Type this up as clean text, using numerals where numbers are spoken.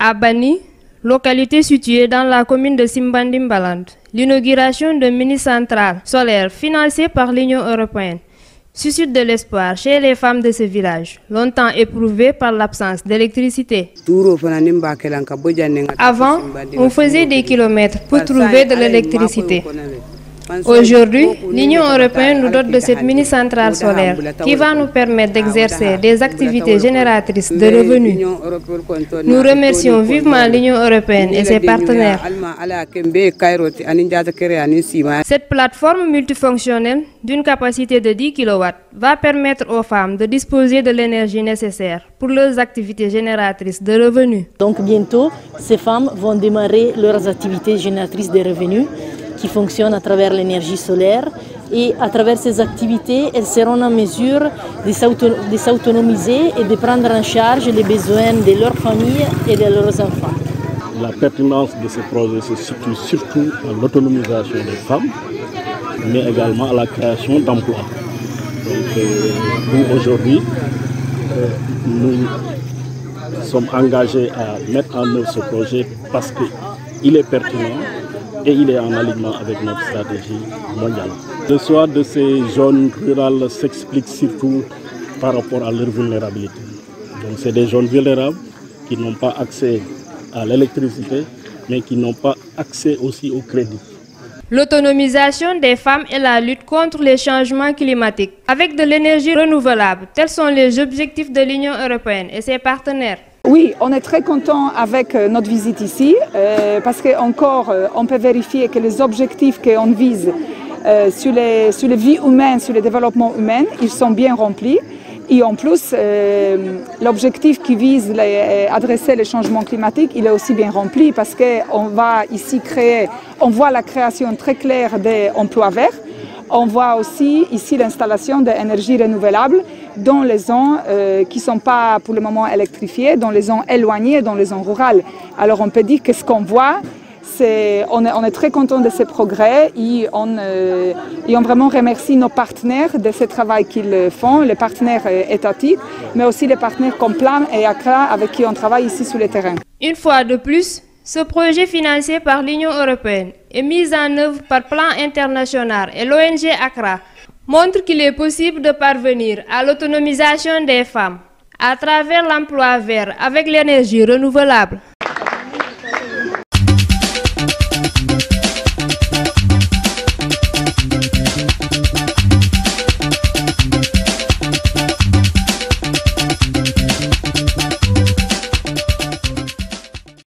À Bani, localité située dans la commune de Simbandimbaland, l'inauguration de mini-centrales solaires financées par l'Union européenne suscite de l'espoir chez les femmes de ce village, longtemps éprouvées par l'absence d'électricité. Avant, on faisait des kilomètres pour trouver de l'électricité. Aujourd'hui, l'Union européenne nous dote de cette mini-centrale solaire qui va nous permettre d'exercer des activités génératrices de revenus. Nous remercions vivement l'Union européenne et ses partenaires. Cette plateforme multifonctionnelle d'une capacité de 10 kW va permettre aux femmes de disposer de l'énergie nécessaire pour leurs activités génératrices de revenus. Donc bientôt, ces femmes vont démarrer leurs activités génératrices de revenus qui fonctionnent à travers l'énergie solaire, et à travers ces activités, elles seront en mesure de s'autonomiser et de prendre en charge les besoins de leur famille et de leurs enfants. La pertinence de ce projet se situe surtout à l'autonomisation des femmes, mais également à la création d'emplois. Donc nous aujourd'hui, nous sommes engagés à mettre en œuvre ce projet parce qu'il est pertinent et il est en alignement avec notre stratégie mondiale. Le choix de ces zones rurales s'explique surtout par rapport à leur vulnérabilité. Donc c'est des zones vulnérables qui n'ont pas accès à l'électricité, mais qui n'ont pas accès aussi au crédit. L'autonomisation des femmes et la lutte contre les changements climatiques avec de l'énergie renouvelable, tels sont les objectifs de l'Union européenne et ses partenaires. Oui, on est très content avec notre visite ici parce qu'encore on peut vérifier que les objectifs qu'on vise sur les vies humaines, sur le développement humain, ils sont bien remplis. Et en plus, l'objectif qui vise à adresser les changements climatiques, il est aussi bien rempli parce qu'on va ici créer, on voit la création très claire d'emplois verts. On voit aussi ici l'installation d'énergies renouvelables dans les zones qui ne sont pas pour le moment électrifiées, dans les zones éloignées, dans les zones rurales. Alors on peut dire que ce qu'on voit, on est très content de ces progrès et on vraiment remercie nos partenaires de ce travail qu'ils font, les partenaires étatiques, mais aussi les partenaires comme Plan et Accra avec qui on travaille ici sur le terrain. Une fois de plus, ce projet financé par l'Union européenne et mis en œuvre par Plan International et l'ONG Accra montre qu'il est possible de parvenir à l'autonomisation des femmes à travers l'emploi vert avec l'énergie renouvelable.